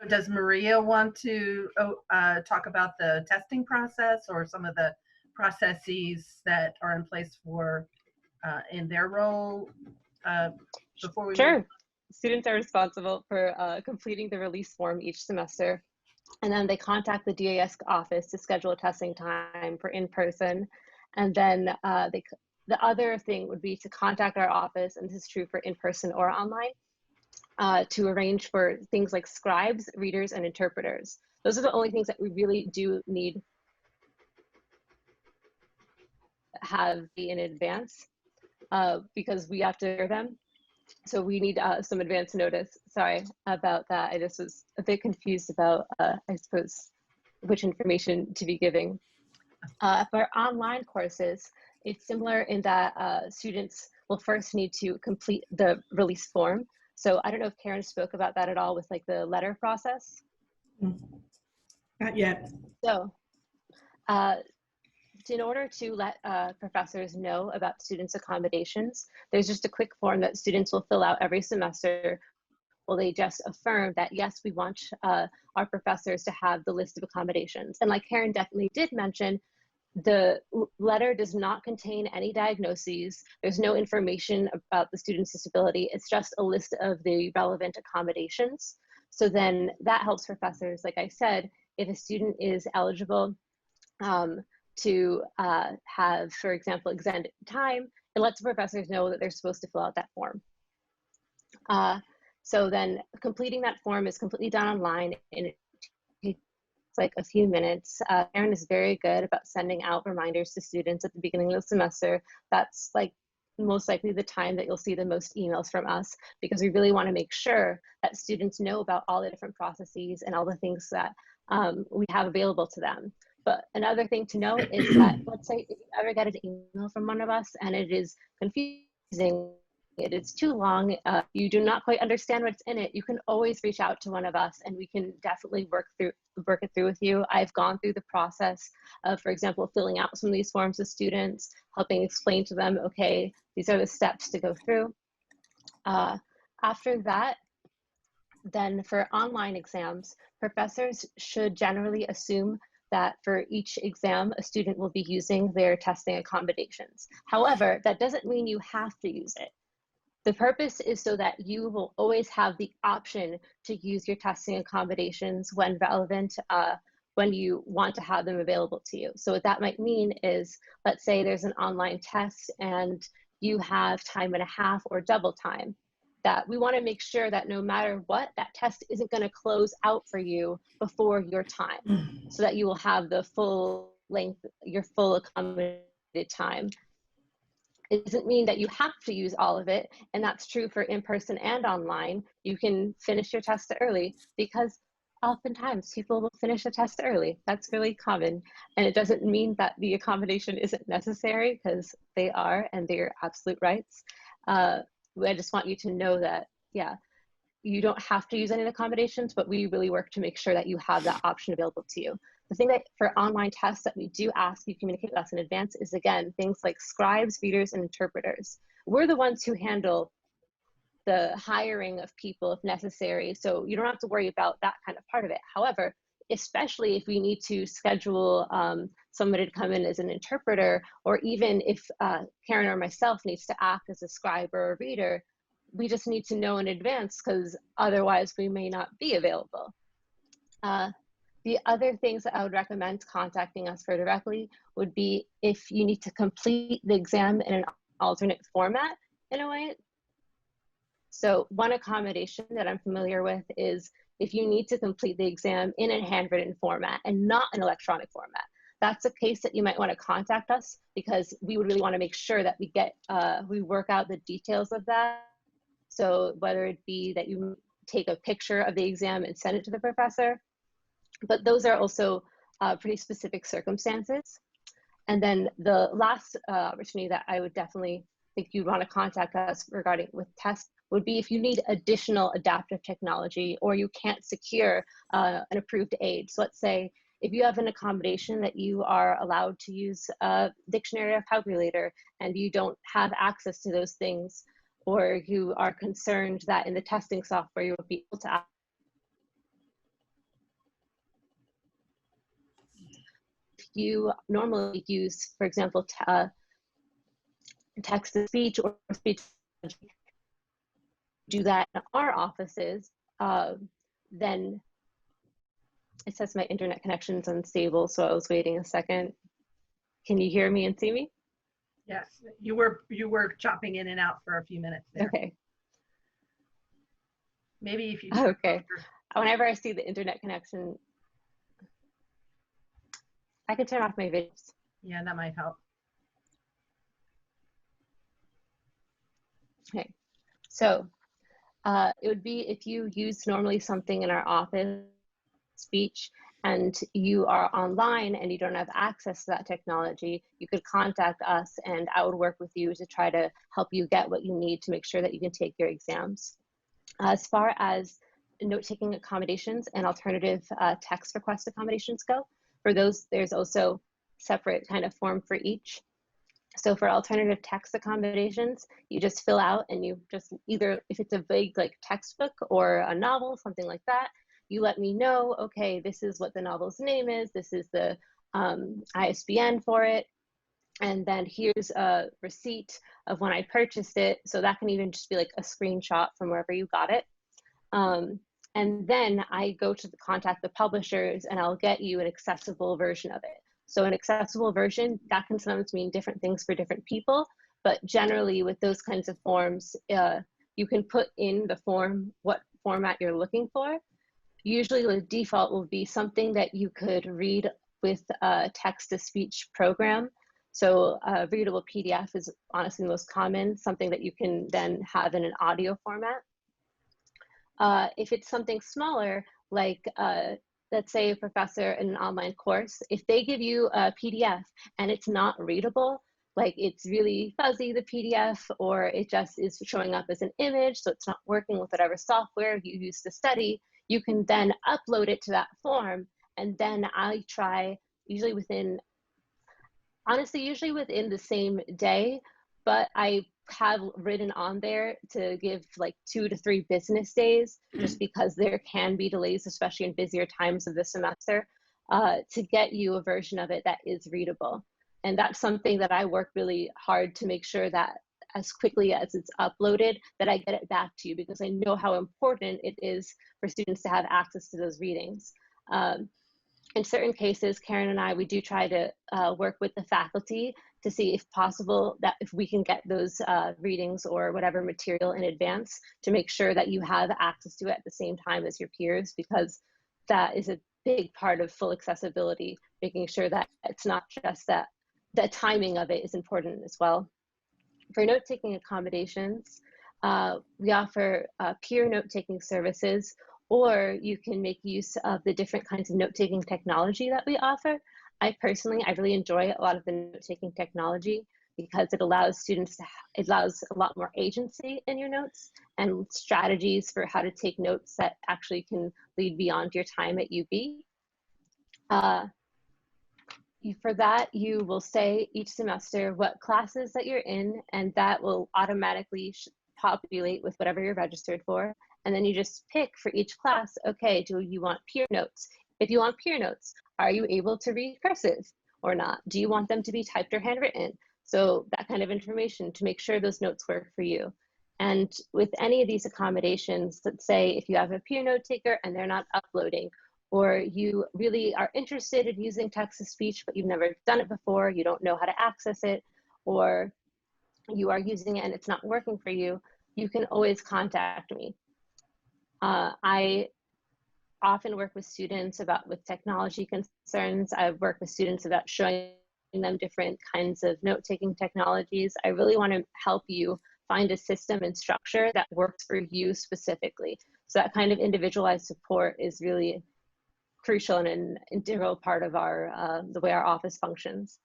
Does Maria want to talk about the testing process or some of the processes that are in place for in their role before we move? Sure. Students are responsible for completing the release form each semester, and then they contact the DAS office to schedule a testing time for in-person. And then the other thing would be to contact our office, and this is true for in-person or online, to arrange for things like scribes, readers, and interpreters. Those are the only things that we really do need to have in advance because we have to hear them. So we need some advance notice. Sorry about that. I just was a bit confused about, I suppose, which information to be giving. For online courses, it's similar in that students will first need to complete the release form. So I don't know if Karyn spoke about that at all with like the letter process. Not yet. So in order to let professors know about students' accommodations, there's just a quick form that students will fill out every semester. Well, they just affirm that, yes, we want our professors to have the list of accommodations. And like Karyn definitely did mention, the letter does not contain any diagnoses. There's no information about the student's disability. It's just a list of the relevant accommodations. So then that helps professors, like I said, if a student is eligible to have, for example, extended time, it lets the professors know that they're supposed to fill out that form. So then completing that form is completely done online, and it takes like a few minutes. Karyn is very good about sending out reminders to students at the beginning of the semester. That's like most likely the time that you'll see the most emails from us, because we really want to make sure that students know about all the different processes and all the things that we have available to them. But another thing to note is that, let's say if you ever get an email from one of us and it is confusing, it is too long, you do not quite understand what's in it, you can always reach out to one of us and we can definitely work it through with you. I've gone through the process of, for example, filling out some of these forms with students, helping explain to them, okay, these are the steps to go through. After that, then for online exams, professors should generally assume that for each exam, a student will be using their testing accommodations. However, that doesn't mean you have to use it. The purpose is so that you will always have the option to use your testing accommodations when relevant, when you want to have them available to you. So what that might mean is, let's say there's an online test and you have time and a half or double time, that we want to make sure that no matter what, that test isn't going to close out for you before your time, so that you will have the full length, your full accommodated time. It doesn't mean that you have to use all of it, and that's true for in-person and online. You can finish your test early, because oftentimes people will finish a test early. That's really common, and it doesn't mean that the accommodation isn't necessary, because they are, and they're absolute rights. I just want you to know that, yeah, you don't have to use any accommodations, but we really work to make sure that you have that option available to you. The thing that for online tests that we do ask you communicate with us in advance is, again, things like scribes, readers, and interpreters. We're the ones who handle the hiring of people if necessary, so you don't have to worry about that kind of part of it. However, especially if we need to schedule somebody to come in as an interpreter, or even if Karyn or myself needs to act as a scribe or a reader, we just need to know in advance, because otherwise we may not be available. The other things that I would recommend contacting us for directly would be if you need to complete the exam in an alternate format in a way. So one accommodation that I'm familiar with is if you need to complete the exam in a handwritten format and not an electronic format. That's a case that you might want to contact us, because we would really want to make sure that we get, we work out the details of that. So whether it be that you take a picture of the exam and send it to the professor, but those are also pretty specific circumstances. And then the last opportunity that I would definitely think you'd want to contact us regarding with tests would be if you need additional adaptive technology or you can't secure an approved aid. So let's say if you have an accommodation that you are allowed to use a dictionary or calculator and you don't have access to those things, or you are concerned that in the testing software you will be able to you normally use, for example, text to speech or speech, do that in our offices, then it says my internet connection's unstable, so I was waiting a second. Can you hear me and see me? Yes, you were chopping in and out for a few minutes there. Okay. Maybe if you Okay. Whenever I see the internet connection, I can turn off my videos. Yeah, that might help. Okay. So it would be if you use normally something in our office speech and you are online and you don't have access to that technology, you could contact us and I would work with you to try to help you get what you need to make sure that you can take your exams. As far as note-taking accommodations and alternative text request accommodations go, for those, there's also separate kind of form for each. So for alternative text accommodations, you just fill out and you just either, if it's a vague like textbook or a novel, something like that, you let me know, okay, this is what the novel's name is, this is the ISBN for it, and then here's a receipt of when I purchased it. So that can even just be like a screenshot from wherever you got it. And then I go to contact the publishers and I'll get you an accessible version of it. So an accessible version, that can sometimes mean different things for different people, but generally with those kinds of forms, you can put in the form what format you're looking for. Usually the default will be something that you could read with a text-to-speech program. So a readable PDF is honestly the most common, something that you can then have in an audio format. If it's something smaller, like let's say a professor in an online course, if they give you a PDF and it's not readable, like it's really fuzzy, the PDF, or it just is showing up as an image, so it's not working with whatever software you use to study, you can then upload it to that form. And then I try, usually within the same day, but I have written on there to give like 2 to 3 business days, just because there can be delays, especially in busier times of the semester, to get you a version of it that is readable. And that's something that I work really hard to make sure that as quickly as it's uploaded, that I get it back to you, because I know how important it is for students to have access to those readings. In certain cases, Karyn and I, we do try to work with the faculty to see if possible that if we can get those readings or whatever material in advance to make sure that you have access to it at the same time as your peers, because that is a big part of full accessibility, making sure that it's not just that the timing of it is important as well. For note-taking accommodations, we offer peer note-taking services, or you can make use of the different kinds of note-taking technology that we offer. I really enjoy a lot of the note-taking technology because it allows students to, it allows a lot more agency in your notes and strategies for how to take notes that actually can lead beyond your time at UB. For that, you will say each semester what classes that you're in, and that will automatically populate with whatever you're registered for. And then you just pick for each class, okay, do you want peer notes? If you want peer notes, are you able to read cursive or not? Do you want them to be typed or handwritten? So that kind of information to make sure those notes work for you. And with any of these accommodations, let's say if you have a peer note taker and they're not uploading, or you really are interested in using text-to-speech, but you've never done it before, you don't know how to access it, or you are using it and it's not working for you, you can always contact me. I often work with students with technology concerns. I've worked with students about showing them different kinds of note-taking technologies. I really want to help you find a system and structure that works for you specifically. So that kind of individualized support is really crucial and an integral part of our the way our office functions.